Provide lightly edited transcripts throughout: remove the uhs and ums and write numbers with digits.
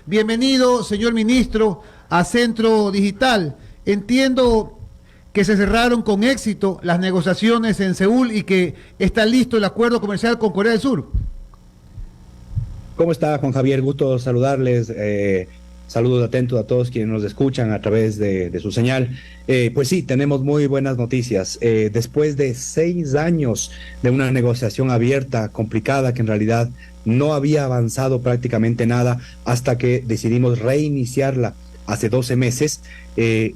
Bienvenido, señor ministro, a Centro Digital. Entiendo que se cerraron con éxito las negociaciones en Seúl y que está listo el acuerdo comercial con Corea del Sur. ¿Cómo está, Juan Javier? Gusto saludarles. Saludos atentos a todos quienes nos escuchan a través de su señal. Pues sí, tenemos muy buenas noticias. Después de 6 años de una negociación abierta, complicada, que en realidad no había avanzado prácticamente nada hasta que decidimos reiniciarla hace 12 meses,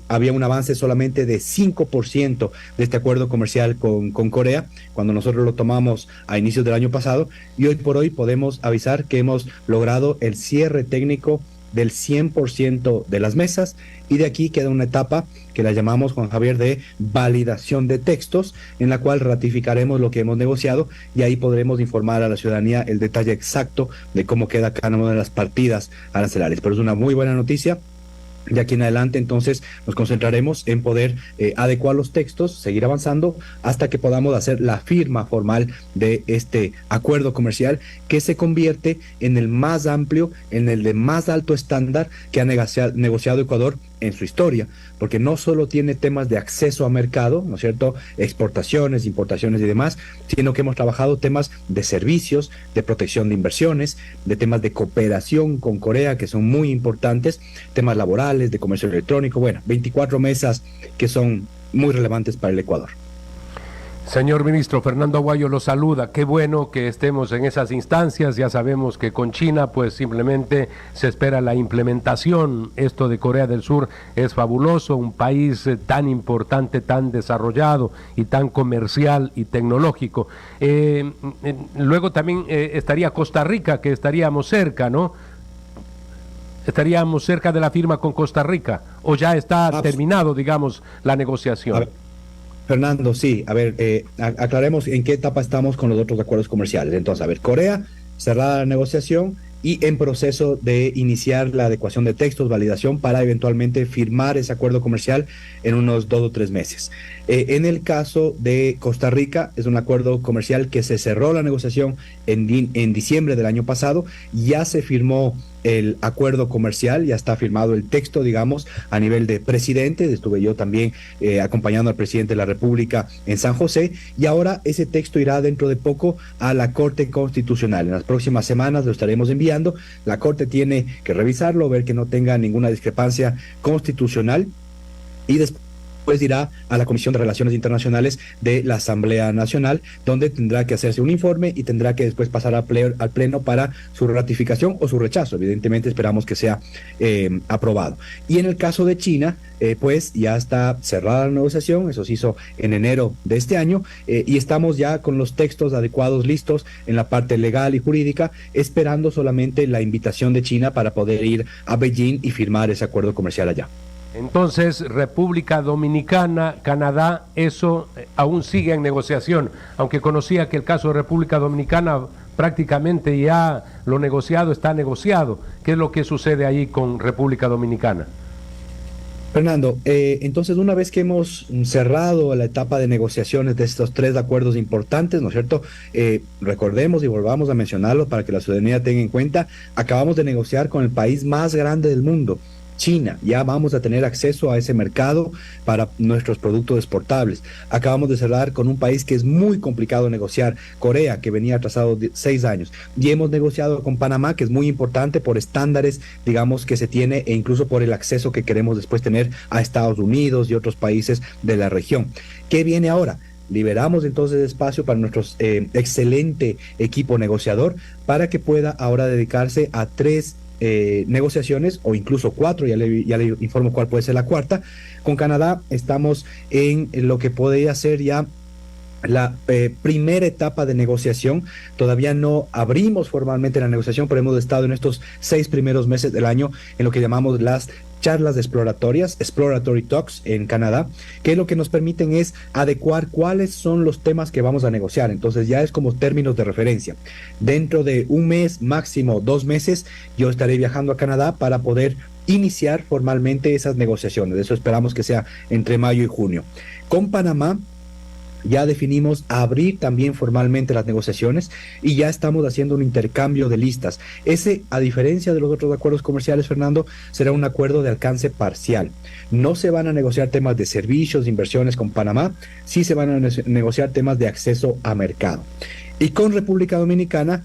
había un avance solamente de 5% de este acuerdo comercial con Corea, cuando nosotros lo tomamos a inicios del año pasado, y hoy por hoy podemos avisar que hemos logrado el cierre técnico del 100% de las mesas, y de aquí queda una etapa que la llamamos, Juan Javier, de validación de textos, en la cual ratificaremos lo que hemos negociado, y ahí podremos informar a la ciudadanía el detalle exacto de cómo queda cada una de las partidas arancelarias. Pero es una muy buena noticia. De aquí en adelante, entonces, nos concentraremos en poder adecuar los textos, seguir avanzando hasta que podamos hacer la firma formal de este acuerdo comercial, que se convierte en el más amplio, en el de más alto estándar que ha negociado Ecuador en su historia, porque no solo tiene temas de acceso a mercado, ¿no es cierto?, exportaciones, importaciones y demás, sino que hemos trabajado temas de servicios, de protección de inversiones, de temas de cooperación con Corea, que son muy importantes, temas laborales, de comercio electrónico, bueno, 24 mesas que son muy relevantes para el Ecuador. Señor ministro, Fernando Aguayo lo saluda. Qué bueno que estemos en esas instancias. Ya sabemos que con China pues simplemente se espera la implementación. Esto de Corea del Sur es fabuloso, un país tan importante, tan desarrollado y tan comercial y tecnológico. Luego también estaría Costa Rica, que estaríamos cerca, ¿no? Estaríamos cerca de la firma con Costa Rica, o ya está terminado, digamos, la negociación. Fernando, sí, a ver, aclaremos en qué etapa estamos con los otros acuerdos comerciales. Entonces, a ver, Corea, cerrada la negociación y en proceso de iniciar la adecuación de textos, validación, para eventualmente firmar ese acuerdo comercial en unos 2 o 3 meses. En el caso de Costa Rica, es un acuerdo comercial que se cerró la negociación en diciembre del año pasado, ya se firmó el acuerdo comercial, ya está firmado el texto, digamos, a nivel de presidente. Estuve yo también acompañando al presidente de la República en San José, y ahora ese texto irá dentro de poco a la Corte Constitucional. En las próximas semanas lo estaremos enviando. La Corte tiene que revisarlo, ver que no tenga ninguna discrepancia constitucional, y después irá a la Comisión de Relaciones Internacionales de la Asamblea Nacional, donde tendrá que hacerse un informe y tendrá que después pasar al Pleno para su ratificación o su rechazo. Evidentemente esperamos que sea aprobado. Y en el caso de China, pues ya está cerrada la negociación, eso se hizo en enero de este año, y estamos ya con los textos adecuados listos en la parte legal y jurídica, esperando solamente la invitación de China para poder ir a Beijing y firmar ese acuerdo comercial allá. Entonces, República Dominicana, Canadá, eso aún sigue en negociación, aunque conocía que el caso de República Dominicana prácticamente ya lo negociado está negociado. ¿Qué es lo que sucede ahí con República Dominicana? Fernando, entonces una vez que hemos cerrado la etapa de negociaciones de estos 3 acuerdos importantes, ¿no es cierto? Recordemos y volvamos a mencionarlo para que la ciudadanía tenga en cuenta, acabamos de negociar con el país más grande del mundo, China. Ya vamos a tener acceso a ese mercado para nuestros productos exportables. Acabamos de cerrar con un país que es muy complicado negociar, Corea, que venía atrasado 6 años. Y hemos negociado con Panamá, que es muy importante por estándares, digamos, que se tiene, e incluso por el acceso que queremos después tener a Estados Unidos y otros países de la región. ¿Qué viene ahora? Liberamos entonces espacio para nuestro excelente equipo negociador para que pueda ahora dedicarse a 3 negociaciones, o incluso 4, ya le informo cuál puede ser la cuarta. Con Canadá estamos en lo que podría ser ya la primera etapa de negociación. Todavía no abrimos formalmente la negociación, pero hemos estado en estos 6 primeros meses del año en lo que llamamos las charlas exploratorias, Exploratory Talks en Canadá, que lo que nos permiten es adecuar cuáles son los temas que vamos a negociar. Entonces ya es como términos de referencia. Dentro de 1 mes, máximo 2 meses, yo estaré viajando a Canadá para poder iniciar formalmente esas negociaciones. Eso esperamos que sea entre mayo y junio. Con Panamá ya definimos abrir también formalmente las negociaciones y ya estamos haciendo un intercambio de listas. Ese, a diferencia de los otros acuerdos comerciales, Fernando, será un acuerdo de alcance parcial. No se van a negociar temas de servicios, de inversiones con Panamá, sí se van a negociar temas de acceso a mercado. Y con República Dominicana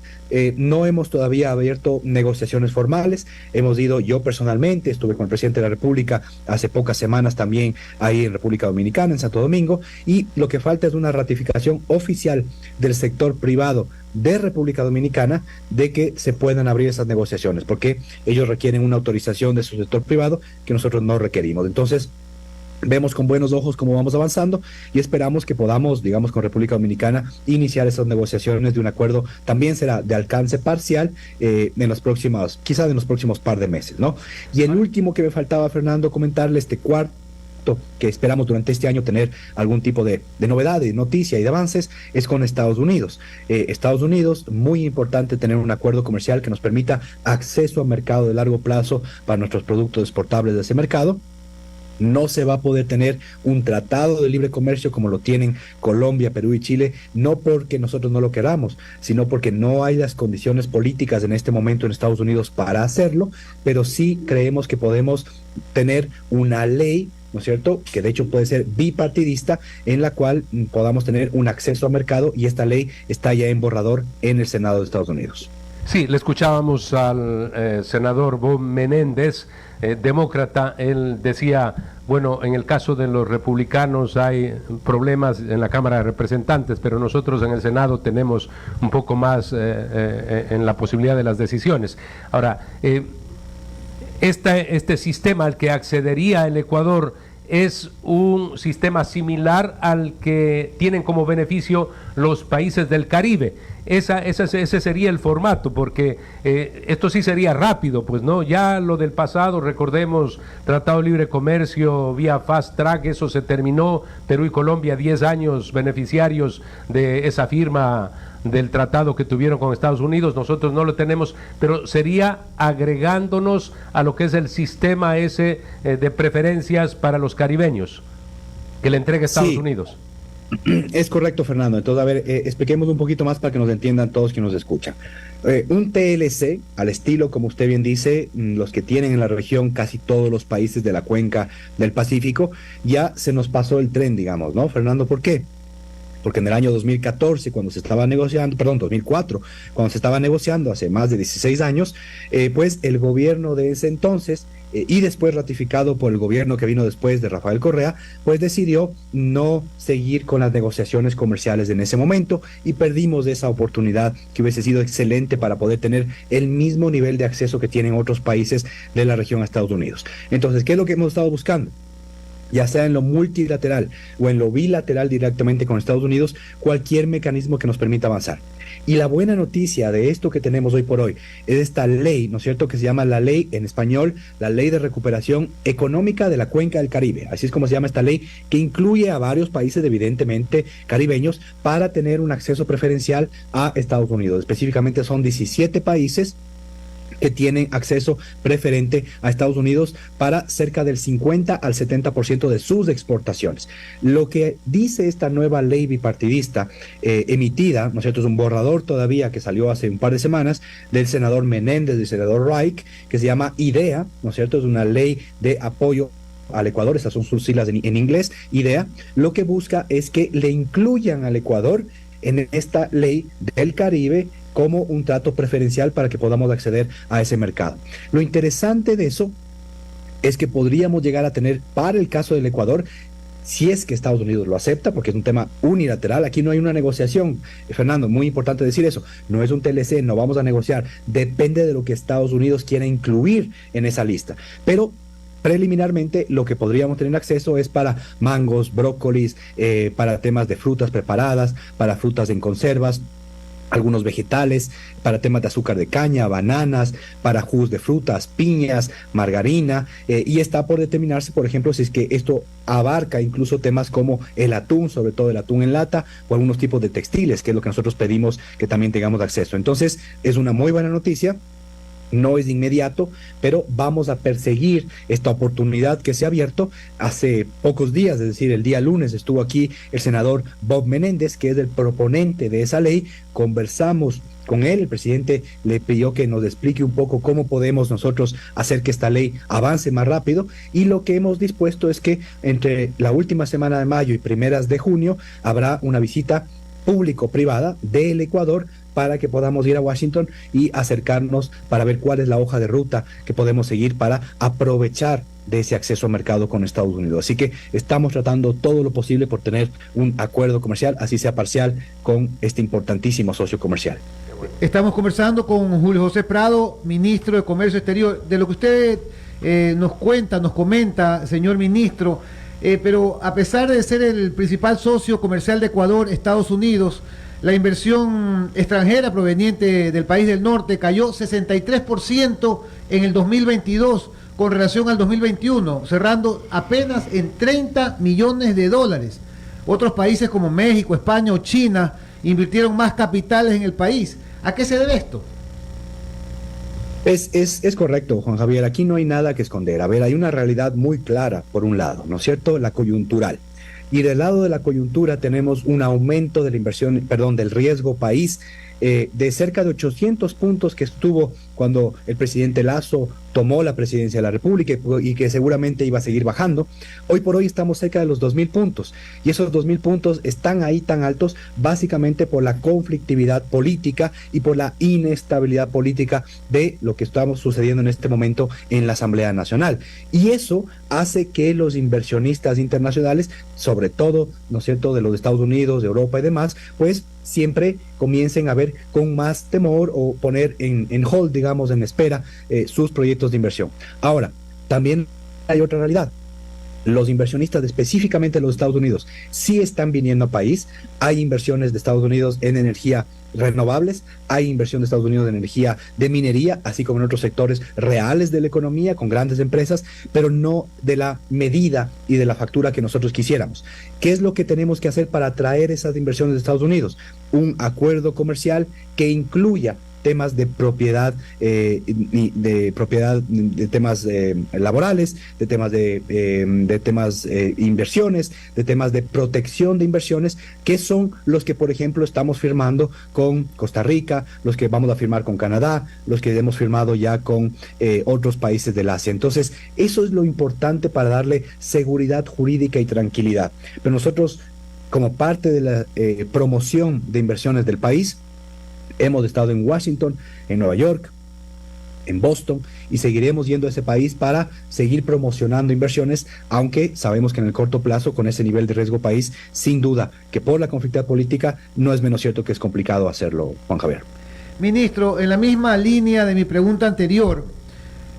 no hemos todavía abierto negociaciones formales. Hemos ido, yo personalmente, estuve con el presidente de la República hace pocas semanas también ahí en República Dominicana, en Santo Domingo, y lo que falta es una ratificación oficial del sector privado de República Dominicana de que se puedan abrir esas negociaciones, porque ellos requieren una autorización de su sector privado que nosotros no requerimos. Entonces, vemos con buenos ojos cómo vamos avanzando y esperamos que podamos, digamos, con República Dominicana iniciar esas negociaciones de un acuerdo. También será de alcance parcial en los próximos, quizás en los próximos par de meses, ¿no? Y el último que me faltaba, Fernando, comentarle, este cuarto que esperamos durante este año tener algún tipo de novedad, de noticia y de avances, es con Estados Unidos. Estados Unidos, muy importante tener un acuerdo comercial que nos permita acceso a mercado de largo plazo para nuestros productos exportables de ese mercado. No se va a poder tener un tratado de libre comercio como lo tienen Colombia, Perú y Chile, no porque nosotros no lo queramos, sino porque no hay las condiciones políticas en este momento en Estados Unidos para hacerlo, pero sí creemos que podemos tener una ley, ¿no es cierto?, que de hecho puede ser bipartidista, en la cual podamos tener un acceso a mercado, y esta ley está ya en borrador en el Senado de Estados Unidos. Sí, le escuchábamos al senador Bob Menéndez, demócrata. Él decía, bueno, en el caso de los republicanos hay problemas en la Cámara de Representantes, pero nosotros en el Senado tenemos un poco más en la posibilidad de las decisiones. Ahora, este sistema al que accedería el Ecuador es un sistema similar al que tienen como beneficio los países del Caribe. Ese sería el formato, porque esto sí sería rápido, pues no, ya lo del pasado, recordemos, Tratado de Libre Comercio vía Fast Track, eso se terminó. Perú y Colombia, 10 años beneficiarios de esa firma del tratado que tuvieron con Estados Unidos. Nosotros no lo tenemos, pero sería agregándonos a lo que es el sistema ese de preferencias para los caribeños que le entrega Estados Unidos. Es correcto, Fernando. Entonces, a ver, expliquemos un poquito más para que nos entiendan todos quienes nos escuchan. Un TLC, al estilo, como usted bien dice, los que tienen en la región casi todos los países de la cuenca del Pacífico, ya se nos pasó el tren, digamos, ¿no, Fernando? ¿Por qué? Porque en el año 2014, cuando se estaba negociando, 2004, cuando se estaba negociando hace más de 16 años, pues el gobierno de ese entonces, y después ratificado por el gobierno que vino después de Rafael Correa, pues decidió no seguir con las negociaciones comerciales en ese momento, y perdimos esa oportunidad que hubiese sido excelente para poder tener el mismo nivel de acceso que tienen otros países de la región a Estados Unidos. Entonces, ¿qué es lo que hemos estado buscando? Ya sea en lo multilateral o en lo bilateral directamente con Estados Unidos, cualquier mecanismo que nos permita avanzar. Y la buena noticia de esto que tenemos hoy por hoy es esta ley, ¿no es cierto?, que se llama la ley, en español, la Ley de Recuperación Económica de la Cuenca del Caribe. Así es como se llama esta ley, que incluye a varios países evidentemente caribeños para tener un acceso preferencial a Estados Unidos. Específicamente son 17 países que tienen acceso preferente a Estados Unidos para cerca del 50 al 70% de sus exportaciones. Lo que dice esta nueva ley bipartidista emitida, ¿no es cierto?, es un borrador todavía que salió hace un par de semanas del senador Menéndez y del senador Reich, que se llama IDEA, ¿no es cierto?, es una ley de apoyo al Ecuador, esas son sus siglas en inglés, IDEA. Lo que busca es que le incluyan al Ecuador en esta ley del Caribe como un trato preferencial para que podamos acceder a ese mercado. Lo interesante de eso es que podríamos llegar a tener, para el caso del Ecuador, si es que Estados Unidos lo acepta, porque es un tema unilateral, aquí no hay una negociación, Fernando, muy importante decir eso, no es un TLC, no vamos a negociar, depende de lo que Estados Unidos quiera incluir en esa lista, pero preliminarmente lo que podríamos tener acceso es para mangos, brócolis, para temas de frutas preparadas, para frutas en conservas, algunos vegetales, para temas de azúcar de caña, bananas, para jugos de frutas, piñas, margarina, y está por determinarse, por ejemplo, si es que esto abarca incluso temas como el atún, sobre todo el atún en lata, o algunos tipos de textiles, que es lo que nosotros pedimos que también tengamos acceso. Entonces, es una muy buena noticia. No es inmediato, pero vamos a perseguir esta oportunidad que se ha abierto hace pocos días, es decir, el día lunes estuvo aquí el senador Bob Menéndez, que es el proponente de esa ley. Conversamos con él, el presidente le pidió que nos explique un poco cómo podemos nosotros hacer que esta ley avance más rápido, y lo que hemos dispuesto es que entre la última semana de mayo y primeras de junio habrá una visita público-privada del Ecuador para que podamos ir a Washington y acercarnos para ver cuál es la hoja de ruta que podemos seguir para aprovechar de ese acceso al mercado con Estados Unidos. Así que estamos tratando todo lo posible por tener un acuerdo comercial, así sea parcial, con este importantísimo socio comercial. Estamos conversando con Julio José Prado, ministro de Comercio Exterior. De lo que usted nos comenta, señor ministro, pero a pesar de ser el principal socio comercial de Ecuador, Estados Unidos, la inversión extranjera proveniente del país del norte cayó 63% en el 2022 con relación al 2021, cerrando apenas en 30 millones de dólares. Otros países como México, España o China invirtieron más capitales en el país. ¿A qué se debe esto? Es correcto, Juan Javier, aquí no hay nada que esconder. A ver, hay una realidad muy clara, por un lado, ¿no es cierto? La coyuntural. Y del lado de la coyuntura tenemos un aumento de la inversión, del riesgo país, de cerca de 800 puntos que estuvo cuando el presidente Lasso tomó la presidencia de la República y que seguramente iba a seguir bajando. Hoy por hoy estamos cerca de los 2.000 puntos, y esos 2.000 puntos están ahí tan altos básicamente por la conflictividad política y por la inestabilidad política de lo que estamos sucediendo en este momento en la Asamblea Nacional. Y eso hace que los inversionistas internacionales, sobre todo, ¿no es cierto?, de los Estados Unidos, de Europa y demás, pues siempre comiencen a ver con más temor o poner en hold, digamos, en espera sus proyectos de inversión. Ahora, también hay otra realidad. Los inversionistas, específicamente los Estados Unidos, sí están viniendo al país. Hay inversiones de Estados Unidos en energía renovables, hay inversión de Estados Unidos en energía de minería, así como en otros sectores reales de la economía, con grandes empresas, pero no de la medida y de la factura que nosotros quisiéramos. ¿Qué es lo que tenemos que hacer para atraer esas inversiones de Estados Unidos? Un acuerdo comercial que incluya temas de propiedad, de temas laborales, de temas inversiones, de temas de protección de inversiones, que son los que, por ejemplo, estamos firmando con Costa Rica, los que vamos a firmar con Canadá, los que hemos firmado ya con otros países del Asia. Entonces, eso es lo importante para darle seguridad jurídica y tranquilidad. Pero nosotros, como parte de la promoción de inversiones del país, hemos estado en Washington, en Nueva York, en Boston, y seguiremos yendo a ese país para seguir promocionando inversiones, aunque sabemos que en el corto plazo, con ese nivel de riesgo país, sin duda que por la conflictividad política, no es menos cierto que es complicado hacerlo, Juan Javier. Ministro, en la misma línea de mi pregunta anterior,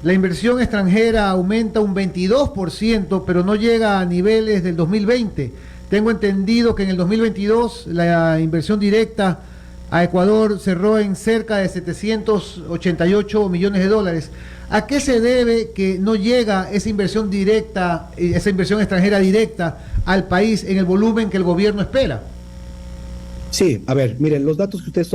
la inversión extranjera aumenta un 22%, pero no llega a niveles del 2020. Tengo entendido que en el 2022 la inversión directa a Ecuador cerró en cerca de 788 millones de dólares. ¿A qué se debe que no llega esa inversión directa, esa inversión extranjera directa al país en el volumen que el gobierno espera? Sí, a ver, miren, los datos que usted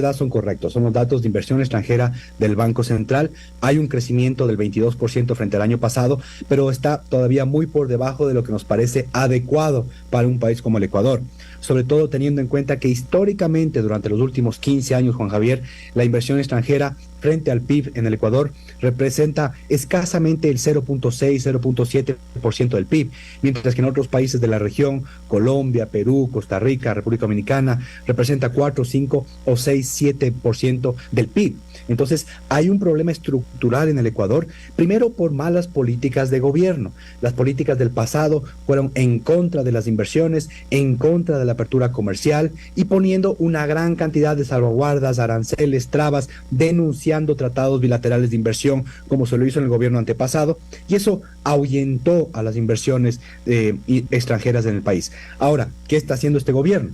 da son correctos, son los datos de inversión extranjera del Banco Central. Hay un crecimiento del 22% frente al año pasado, pero está todavía muy por debajo de lo que nos parece adecuado para un país como el Ecuador, sobre todo teniendo en cuenta que históricamente durante los últimos 15 años, Juan Javier, la inversión extranjera frente al PIB en el Ecuador representa escasamente el 0.6, 0.7% del PIB, mientras que en otros países de la región, Colombia, Perú, Costa Rica, República Dominicana, representa 4, 5 o 6, 7% del PIB. Entonces, hay un problema estructural en el Ecuador, primero por malas políticas de gobierno. Las políticas del pasado fueron en contra de las inversiones, en contra de la apertura comercial y poniendo una gran cantidad de salvaguardas, aranceles, trabas, denunciando tratados bilaterales de inversión, como se lo hizo en el gobierno antepasado, y eso ahuyentó a las inversiones extranjeras en el país. Ahora, ¿qué está haciendo este gobierno?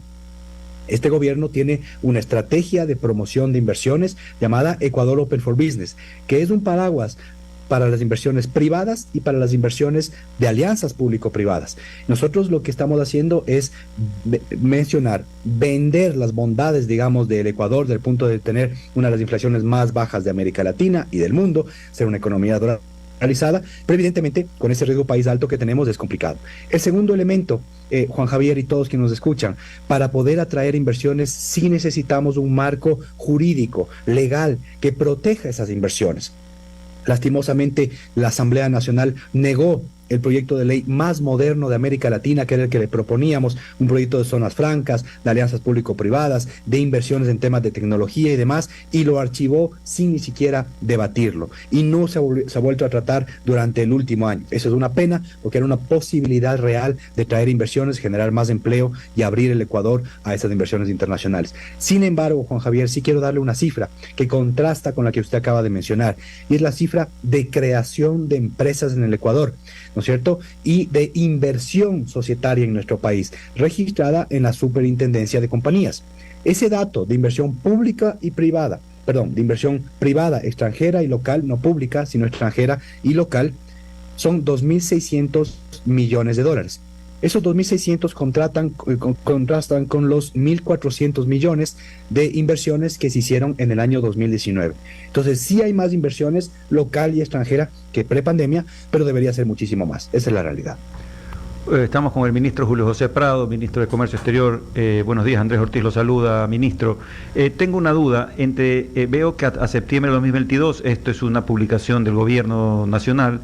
Este gobierno tiene una estrategia de promoción de inversiones llamada Ecuador Open for Business, que es un paraguas para las inversiones privadas y para las inversiones de alianzas público-privadas. Nosotros lo que estamos haciendo es vender las bondades, digamos, del Ecuador, del punto de tener una de las inflaciones más bajas de América Latina y del mundo, ser una economía realizada, pero evidentemente con ese riesgo país alto que tenemos es complicado. El segundo elemento, Juan Javier y todos quienes nos escuchan, para poder atraer inversiones sí necesitamos un marco jurídico, legal, que proteja esas inversiones. Lastimosamente, la Asamblea Nacional negó el proyecto de ley más moderno de América Latina, que era el que le proponíamos, un proyecto de zonas francas, de alianzas público-privadas, de inversiones en temas de tecnología y demás, y lo archivó sin ni siquiera debatirlo. Y no se ha vuelto a tratar durante el último año. Eso es una pena, porque era una posibilidad real de traer inversiones, generar más empleo y abrir el Ecuador a esas inversiones internacionales. Sin embargo, Juan Javier, sí quiero darle una cifra que contrasta con la que usted acaba de mencionar, y es la cifra de creación de empresas en el Ecuador, ¿no es cierto? Y de inversión societaria en nuestro país, registrada en la Superintendencia de Compañías. Ese dato de inversión pública y privada, de inversión privada, extranjera y local, no pública, sino extranjera y local, son 2.600 millones de dólares. Esos 2.600 contrastan con los 1.400 millones de inversiones que se hicieron en el año 2019. Entonces, sí hay más inversiones local y extranjera que prepandemia, pero debería ser muchísimo más. Esa es la realidad. Estamos con el ministro Julio José Prado, ministro de Comercio Exterior. Buenos días, Andrés Ortiz lo saluda, ministro. Tengo una duda. Veo que a septiembre de 2022, esto es una publicación del Gobierno Nacional,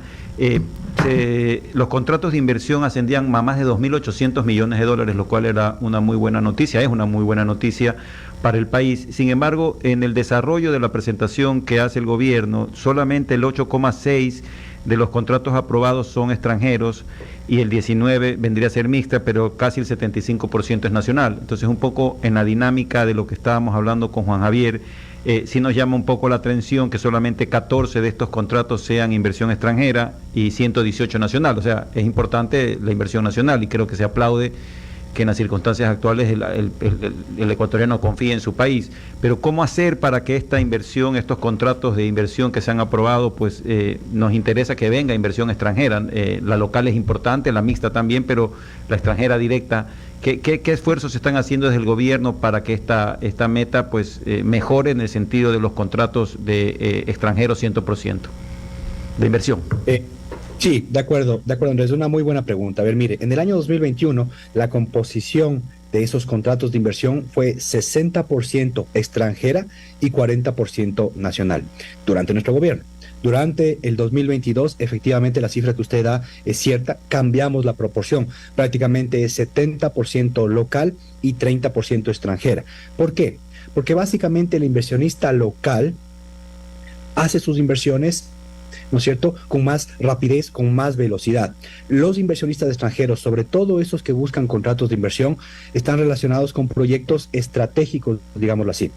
los contratos de inversión ascendían a más de 2.800 millones de dólares, lo cual era una muy buena noticia, es una muy buena noticia para el país. Sin embargo, en el desarrollo de la presentación que hace el gobierno, solamente el 8,6% de los contratos aprobados son extranjeros y el 19% vendría a ser mixta, pero casi el 75% es nacional. Entonces, un poco en la dinámica de lo que estábamos hablando con Juan Javier, sí nos llama un poco la atención que solamente 14 de estos contratos sean inversión extranjera y 118 nacional. O sea, es importante la inversión nacional y creo que se aplaude que en las circunstancias actuales el ecuatoriano confíe en su país. Pero ¿cómo hacer para que esta inversión, estos contratos de inversión que se han aprobado, pues nos interesa que venga inversión extranjera? La local es importante, la mixta también, pero la extranjera directa. ¿Qué esfuerzos se están haciendo desde el gobierno para que esta meta pues mejore en el sentido de los contratos de extranjeros 100% de inversión? Sí, de acuerdo, Andrés, es una muy buena pregunta. A ver, mire, en el año 2021 la composición de esos contratos de inversión fue 60% extranjera y 40% nacional durante nuestro gobierno. Durante el 2022, efectivamente, la cifra que usted da es cierta, cambiamos la proporción, prácticamente es 70% local y 30% extranjera. ¿Por qué? Porque básicamente el inversionista local hace sus inversiones, ¿no es cierto?, con más rapidez, con más velocidad. Los inversionistas extranjeros, sobre todo esos que buscan contratos de inversión, están relacionados con proyectos estratégicos, digámoslo así.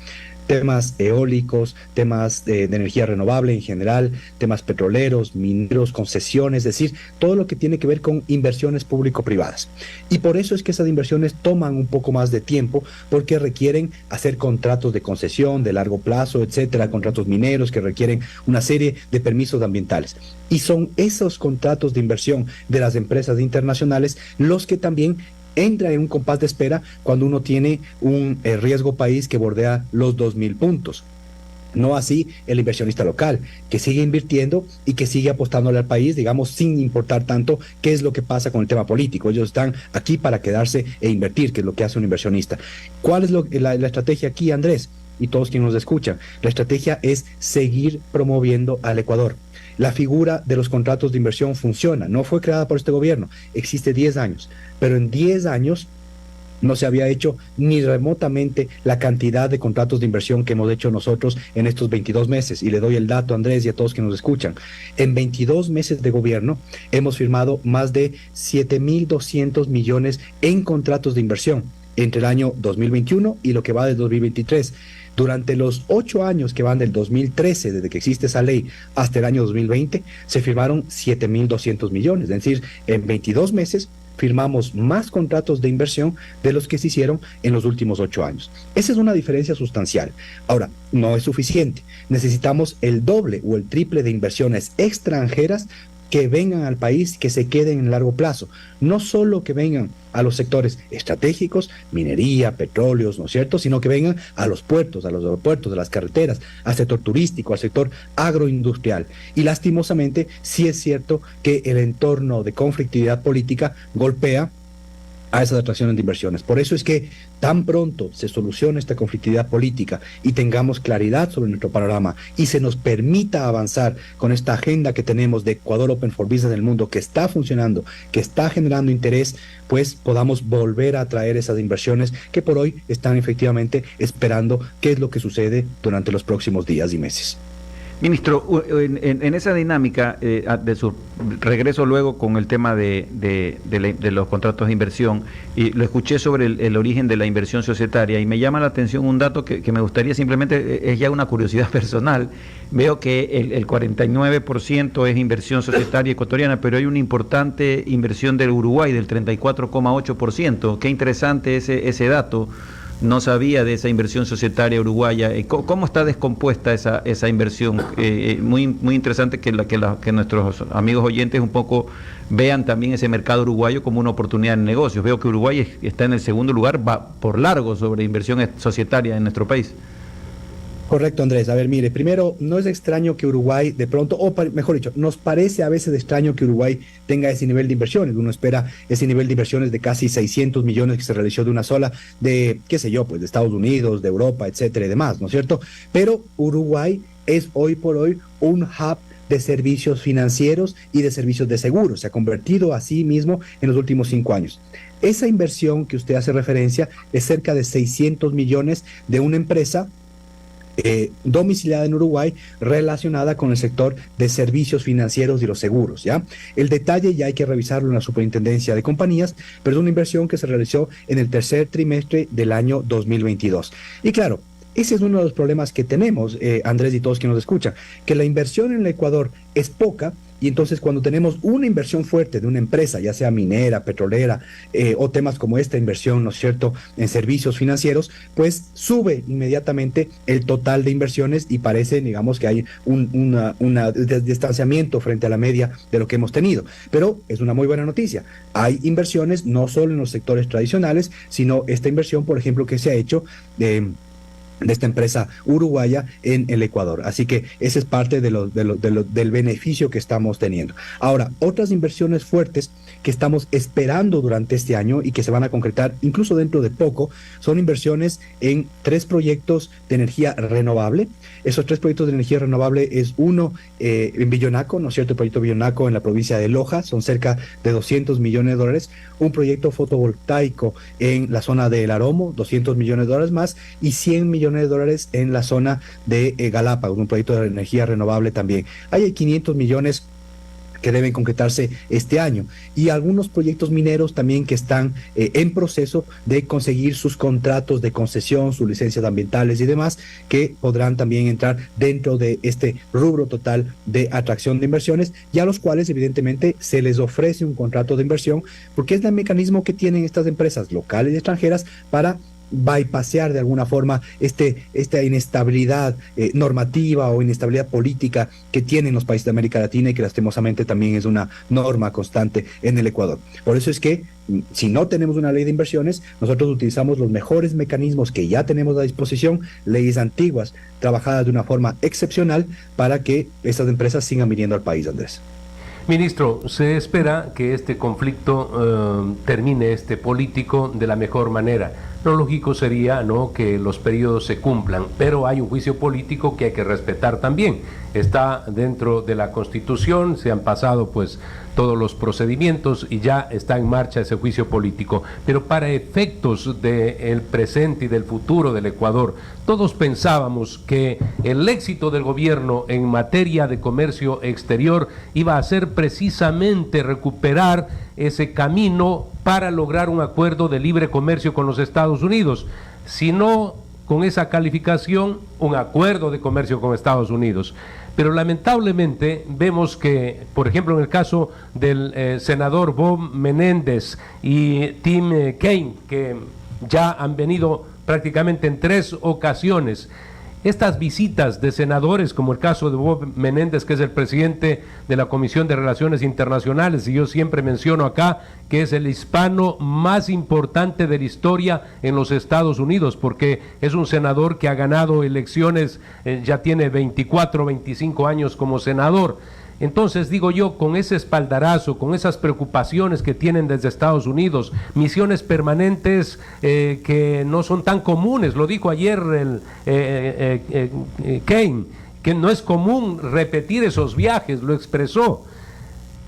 Temas eólicos, temas de energía renovable en general, temas petroleros, mineros, concesiones, es decir, todo lo que tiene que ver con inversiones público-privadas. Y por eso es que esas inversiones toman un poco más de tiempo, porque requieren hacer contratos de concesión de largo plazo, etcétera, contratos mineros que requieren una serie de permisos ambientales. Y son esos contratos de inversión de las empresas internacionales los que también entra en un compás de espera cuando uno tiene un riesgo país que bordea los 2.000 puntos. No así el inversionista local, que sigue invirtiendo y que sigue apostándole al país, digamos, sin importar tanto qué es lo que pasa con el tema político. Ellos están aquí para quedarse e invertir, que es lo que hace un inversionista. ¿Cuál es la estrategia aquí, Andrés? Y todos quienes nos escuchan. La estrategia es seguir promoviendo al Ecuador. La figura de los contratos de inversión funciona, no fue creada por este gobierno, existe 10 años, pero en 10 años no se había hecho ni remotamente la cantidad de contratos de inversión que hemos hecho nosotros en estos 22 meses. Y le doy el dato a Andrés y a todos que nos escuchan. En 22 meses de gobierno hemos firmado más de 7.200 millones en contratos de inversión entre el año 2021 y lo que va del 2023. Durante los 8 años que van del 2013, desde que existe esa ley, hasta el año 2020, se firmaron 7.200 millones. Es decir, en 22 meses firmamos más contratos de inversión de los que se hicieron en los últimos 8 años. Esa es una diferencia sustancial. Ahora, no es suficiente. Necesitamos el doble o el triple de inversiones extranjeras que vengan al país, que se queden en largo plazo. No solo que vengan a los sectores estratégicos, minería, petróleos, ¿no es cierto?, sino que vengan a los puertos, a los aeropuertos, a las carreteras, al sector turístico, al sector agroindustrial. Y lastimosamente, sí es cierto que el entorno de conflictividad política golpea a esas atracciones de inversiones. Por eso es que tan pronto se solucione esta conflictividad política y tengamos claridad sobre nuestro panorama y se nos permita avanzar con esta agenda que tenemos de Ecuador Open for Business en el mundo, que está funcionando, que está generando interés, pues podamos volver a atraer esas inversiones que por hoy están efectivamente esperando qué es lo que sucede durante los próximos días y meses. Ministro, en esa dinámica de su regreso luego con el tema de los contratos de inversión, y lo escuché sobre el origen de la inversión societaria, y me llama la atención un dato que me gustaría simplemente, es ya una curiosidad personal. Veo que el 49% es inversión societaria ecuatoriana, pero hay una importante inversión del Uruguay del 34,8%. Qué interesante ese dato. No sabía de esa inversión societaria uruguaya. ¿Cómo está descompuesta esa inversión? Muy interesante que nuestros amigos oyentes un poco vean también ese mercado uruguayo como una oportunidad de negocios. Veo que Uruguay está en el segundo lugar, va por largo sobre inversión societaria en nuestro país. Correcto, Andrés. A ver, mire, primero, no es extraño que Uruguay de pronto, o mejor dicho, nos parece a veces extraño que Uruguay tenga ese nivel de inversiones. Uno espera ese nivel de inversiones de casi 600 millones que se realizó de una sola, de, qué sé yo, pues de Estados Unidos, de Europa, etcétera y demás, ¿no es cierto? Pero Uruguay es hoy por hoy un hub de servicios financieros y de servicios de seguros. Se ha convertido a sí mismo en los últimos 5 años. Esa inversión que usted hace referencia es cerca de 600 millones de una empresa domiciliada en Uruguay, relacionada con el sector de servicios financieros y los seguros, ¿ya? El detalle ya hay que revisarlo en la Superintendencia de Compañías, pero es una inversión que se realizó en el tercer trimestre del año 2022. Y claro, ese es uno de los problemas que tenemos, Andrés y todos que nos escuchan, que la inversión en el Ecuador es poca. Y entonces cuando tenemos una inversión fuerte de una empresa, ya sea minera, petrolera, o temas como esta inversión, ¿no es cierto?, en servicios financieros, pues sube inmediatamente el total de inversiones y parece, digamos, que hay un distanciamiento frente a la media de lo que hemos tenido. Pero es una muy buena noticia. Hay inversiones no solo en los sectores tradicionales, sino esta inversión, por ejemplo, que se ha hecho de esta empresa uruguaya en el Ecuador. Así que ese es parte del beneficio que estamos teniendo. Ahora, otras inversiones fuertes que estamos esperando durante este año y que se van a concretar incluso dentro de poco, son inversiones en 3 proyectos de energía renovable. Esos 3 proyectos de energía renovable es uno en Villonaco, ¿no es cierto?, el proyecto Villonaco en la provincia de Loja, son cerca de $200 millones, un proyecto fotovoltaico en la zona del Aromo, $200 millones más, y $100 millones en la zona de Galápagos, un proyecto de energía renovable también. Hay 500 millones que deben concretarse este año, y algunos proyectos mineros también que están en proceso de conseguir sus contratos de concesión, sus licencias ambientales y demás, que podrán también entrar dentro de este rubro total de atracción de inversiones, y a los cuales evidentemente se les ofrece un contrato de inversión, porque es el mecanismo que tienen estas empresas locales y extranjeras para bypassear de alguna forma esta inestabilidad normativa o inestabilidad política que tienen los países de América Latina, y que lastimosamente también es una norma constante en el Ecuador. Por eso es que si no tenemos una ley de inversiones, nosotros utilizamos los mejores mecanismos que ya tenemos a disposición, leyes antiguas trabajadas de una forma excepcional para que estas empresas sigan viniendo al país, Andrés. Ministro, se espera que este conflicto termine, este político, de la mejor manera. Lo lógico sería, ¿no?, que los periodos se cumplan, pero hay un juicio político que hay que respetar también. Está dentro de la Constitución, se han pasado pues todos los procedimientos y ya está en marcha ese juicio político. Pero para efectos del presente y del futuro del Ecuador, todos pensábamos que el éxito del gobierno en materia de comercio exterior iba a ser precisamente recuperar ese camino para lograr un acuerdo de libre comercio con los Estados Unidos, si no con esa calificación, un acuerdo de comercio con Estados Unidos. Pero lamentablemente vemos que, por ejemplo, en el caso del senador Bob Menéndez y Tim Kaine, que ya han venido prácticamente en 3 ocasiones, estas visitas de senadores, como el caso de Bob Menéndez, que es el presidente de la Comisión de Relaciones Internacionales, y yo siempre menciono acá que es el hispano más importante de la historia en los Estados Unidos, porque es un senador que ha ganado elecciones, ya tiene 24, 25 años como senador. Entonces digo yo, con ese espaldarazo, con esas preocupaciones que tienen desde Estados Unidos, misiones permanentes que no son tan comunes, lo dijo ayer Kaine, que no es común repetir esos viajes, lo expresó.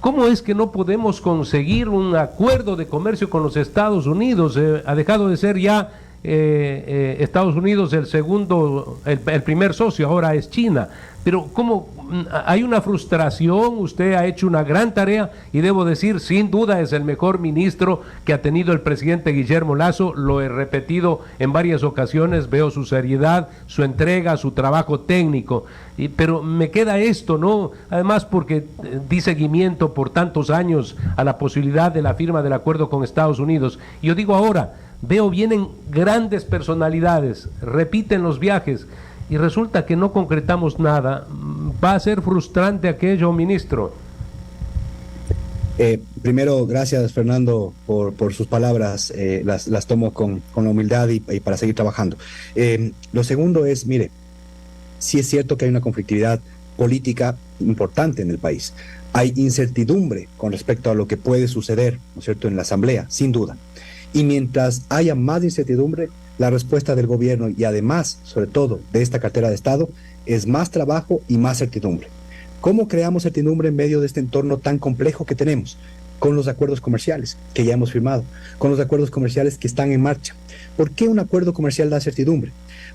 ¿Cómo es que no podemos conseguir un acuerdo de comercio con los Estados Unidos? Ha dejado de ser ya Estados Unidos el primer socio, ahora es China. Pero ¿cómo? Hay una frustración, usted ha hecho una gran tarea y debo decir, sin duda es el mejor ministro que ha tenido el presidente Guillermo Lasso, lo he repetido en varias ocasiones, veo su seriedad, su entrega, su trabajo técnico, pero me queda esto, ¿no? Además porque di seguimiento por tantos años a la posibilidad de la firma del acuerdo con Estados Unidos. Y yo digo ahora, veo vienen grandes personalidades, repiten los viajes, y resulta que no concretamos nada. ¿Va a ser frustrante aquello, ministro? Primero, gracias Fernando por sus palabras, las tomo con la humildad y para seguir trabajando. Lo segundo es, mire, sí es cierto que hay una conflictividad política importante en el país. Hay incertidumbre con respecto a lo que puede suceder, ¿no es cierto?, en la Asamblea, sin duda. Y mientras haya más incertidumbre, la respuesta del gobierno y además, sobre todo, de esta cartera de Estado, es más trabajo y más certidumbre. ¿Cómo creamos certidumbre en medio de este entorno tan complejo que tenemos? Con los acuerdos comerciales que ya hemos firmado, con los acuerdos comerciales que están en marcha. ¿Por qué un acuerdo comercial da certidumbre?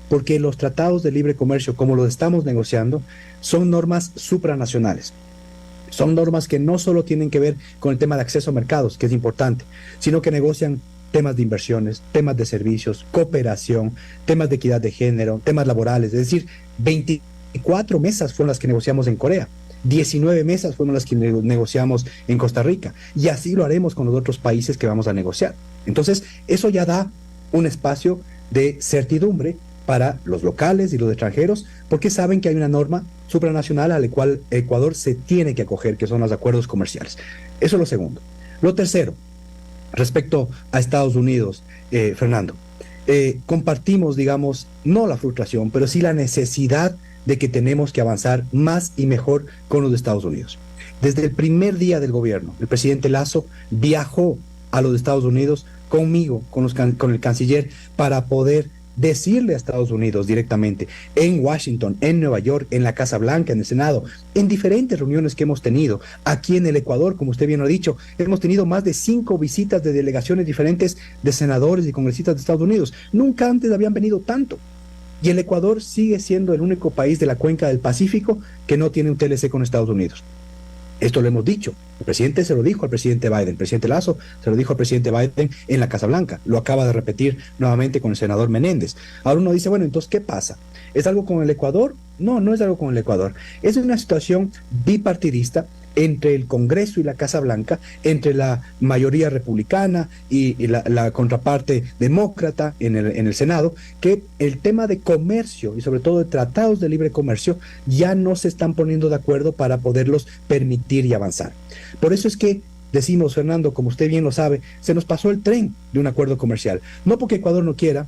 Porque los tratados de libre comercio, como los estamos negociando, son normas supranacionales. Son normas que no solo tienen que ver con el tema de acceso a mercados, que es importante, sino que negocian temas de inversiones, temas de servicios, cooperación, temas de equidad de género, temas laborales. Es decir, 24 mesas fueron las que negociamos en Corea, 19 mesas fueron las que negociamos en Costa Rica, y así lo haremos con los otros países que vamos a negociar. Entonces, eso ya da un espacio de certidumbre para los locales y los extranjeros, porque saben que hay una norma supranacional a la cual Ecuador se tiene que acoger, que son los acuerdos comerciales. Eso es lo segundo. Lo tercero, respecto a Estados Unidos, Fernando, compartimos, digamos, no la frustración, pero sí la necesidad de que tenemos que avanzar más y mejor con los Estados Unidos. Desde el primer día del gobierno, el presidente Lasso viajó a los Estados Unidos conmigo, con el canciller, para poder decirle a Estados Unidos directamente, en Washington, en Nueva York, en la Casa Blanca, en el Senado, en diferentes reuniones que hemos tenido, aquí en el Ecuador, como usted bien lo ha dicho, hemos tenido más de 5 visitas de delegaciones diferentes de senadores y congresistas de Estados Unidos. Nunca antes habían venido tanto. Y el Ecuador sigue siendo el único país de la cuenca del Pacífico que no tiene un TLC con Estados Unidos. Esto lo hemos dicho. El presidente se lo dijo al presidente Biden, el presidente Lasso se lo dijo al presidente Biden en la Casa Blanca. Lo acaba de repetir nuevamente con el senador Menéndez. Ahora uno dice, bueno, entonces, ¿qué pasa? ¿Es algo con el Ecuador? No, no es algo con el Ecuador. Es una situación bipartidista entre el Congreso y la Casa Blanca, entre la mayoría republicana y la contraparte demócrata en el Senado, que el tema de comercio y sobre todo de tratados de libre comercio ya no se están poniendo de acuerdo para poderlos permitir y avanzar. Por eso es que decimos, Fernando, como usted bien lo sabe, se nos pasó el tren de un acuerdo comercial. No porque Ecuador no quiera,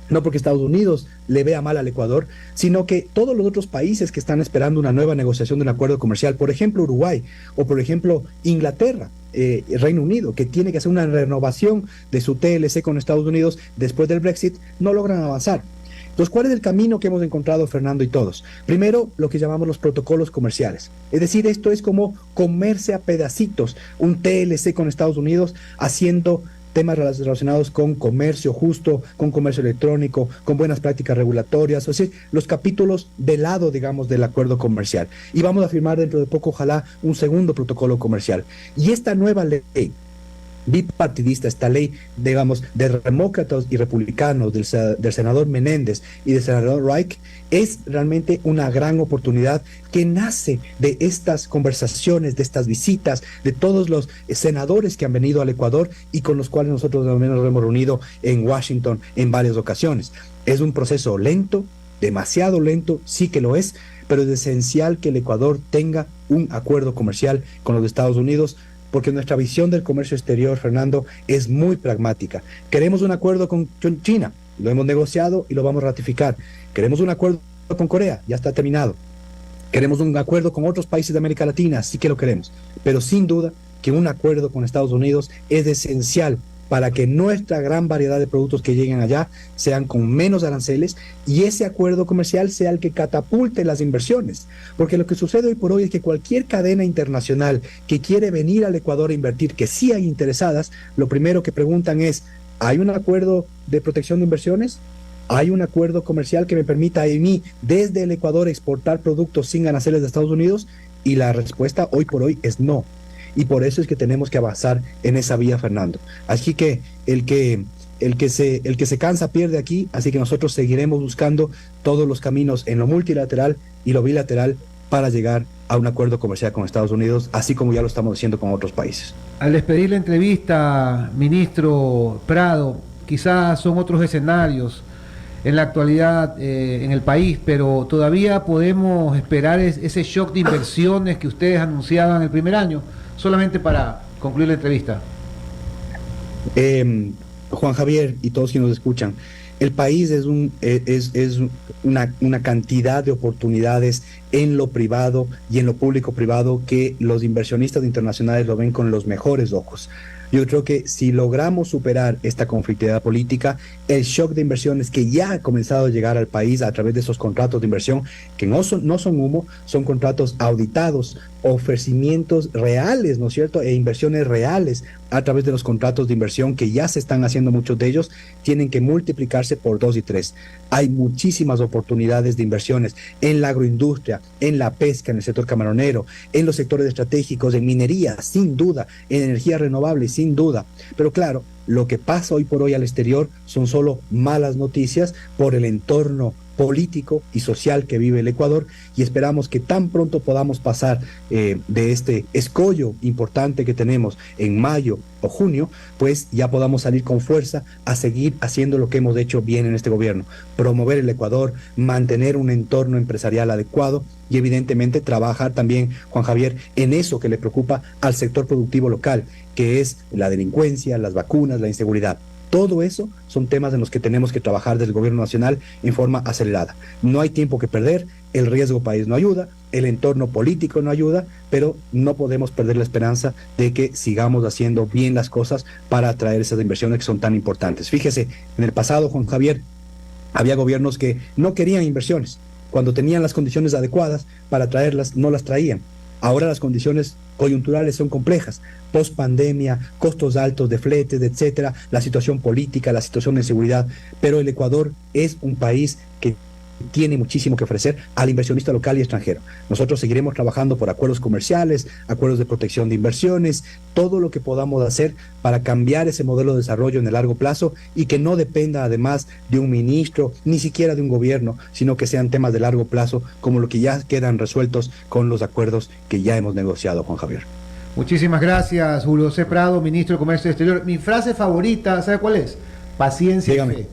no porque Estados Unidos le vea mal al Ecuador, sino que todos los otros países que están esperando una nueva negociación de un acuerdo comercial, por ejemplo Uruguay, o por ejemplo Inglaterra, Reino Unido, que tiene que hacer una renovación de su TLC con Estados Unidos después del Brexit, no logran avanzar. Entonces, ¿cuál es el camino que hemos encontrado, Fernando y todos? Primero, lo que llamamos los protocolos comerciales. Es decir, esto es como comerse a pedacitos un TLC con Estados Unidos, haciendo temas relacionados con comercio justo, con comercio electrónico, con buenas prácticas regulatorias, o sea, los capítulos de lado, digamos, del acuerdo comercial. Y vamos a firmar dentro de poco, ojalá, un segundo protocolo comercial. Y esta nueva ley bipartidista, esta ley, digamos, de demócratas y republicanos, del senador Menéndez y del senador Reich, es realmente una gran oportunidad que nace de estas conversaciones, de estas visitas, de todos los senadores que han venido al Ecuador y con los cuales nosotros al menos nos hemos reunido en Washington en varias ocasiones. Es un proceso lento, demasiado lento, sí que lo es, pero es esencial que el Ecuador tenga un acuerdo comercial con los Estados Unidos, porque nuestra visión del comercio exterior, Fernando, es muy pragmática. Queremos un acuerdo con China, lo hemos negociado y lo vamos a ratificar. Queremos un acuerdo con Corea, ya está terminado. Queremos un acuerdo con otros países de América Latina, sí que lo queremos. Pero sin duda que un acuerdo con Estados Unidos es esencial para que nuestra gran variedad de productos que lleguen allá sean con menos aranceles y ese acuerdo comercial sea el que catapulte las inversiones. Porque lo que sucede hoy por hoy es que cualquier cadena internacional que quiere venir al Ecuador a invertir, que sí hay interesadas, lo primero que preguntan es, ¿hay un acuerdo de protección de inversiones? ¿Hay un acuerdo comercial que me permita a mí desde el Ecuador exportar productos sin aranceles de Estados Unidos? Y la respuesta hoy por hoy es no. Y por eso es que tenemos que avanzar en esa vía, Fernando. Así que el que se cansa pierde aquí, así que nosotros seguiremos buscando todos los caminos en lo multilateral y lo bilateral para llegar a un acuerdo comercial con Estados Unidos, así como ya lo estamos haciendo con otros países. Al despedir la entrevista, ministro Prado, quizás son otros escenarios en la actualidad en el país, pero todavía podemos esperar ese shock de inversiones que ustedes anunciaban el primer año. Solamente para concluir la entrevista. Juan Javier y todos quienes nos escuchan, el país es una cantidad de oportunidades en lo privado y en lo público-privado que los inversionistas internacionales lo ven con los mejores ojos. Yo creo que si logramos superar esta conflictividad política, el shock de inversiones que ya ha comenzado a llegar al país a través de esos contratos de inversión, que no son humo, son contratos auditados, ofrecimientos reales, ¿no es cierto?, e inversiones reales a través de los contratos de inversión que ya se están haciendo, muchos de ellos tienen que multiplicarse por 2 y 3. Hay muchísimas oportunidades de inversiones en la agroindustria, en la pesca, en el sector camaronero, en los sectores estratégicos, en minería, sin duda, en energía renovable, sin duda. Pero claro, lo que pasa hoy por hoy al exterior son solo malas noticias por el entorno político y social que vive el Ecuador, y esperamos que tan pronto podamos pasar de este escollo importante que tenemos en mayo o junio, pues ya podamos salir con fuerza a seguir haciendo lo que hemos hecho bien en este gobierno: promover el Ecuador, mantener un entorno empresarial adecuado y evidentemente trabajar también, Juan Javier, en eso que le preocupa al sector productivo local, que es la delincuencia, las vacunas, la inseguridad. Todo eso son temas en los que tenemos que trabajar desde el gobierno nacional en forma acelerada. No hay tiempo que perder, el riesgo país no ayuda, el entorno político no ayuda, pero no podemos perder la esperanza de que sigamos haciendo bien las cosas para atraer esas inversiones que son tan importantes. Fíjese, en el pasado, Juan Javier, había gobiernos que no querían inversiones. Cuando tenían las condiciones adecuadas para traerlas, no las traían. Ahora las condiciones coyunturales son complejas, post pandemia, costos altos de fletes, etcétera, la situación política, la situación de seguridad, pero el Ecuador es un país que tiene muchísimo que ofrecer al inversionista local y extranjero. Nosotros seguiremos trabajando por acuerdos comerciales, acuerdos de protección de inversiones, todo lo que podamos hacer para cambiar ese modelo de desarrollo en el largo plazo y que no dependa además de un ministro, ni siquiera de un gobierno, sino que sean temas de largo plazo como lo que ya quedan resueltos con los acuerdos que ya hemos negociado, Juan Javier. Muchísimas gracias, Julio José Prado, ministro de Comercio Exterior. Mi frase favorita, ¿sabe cuál es? Paciencia y fe.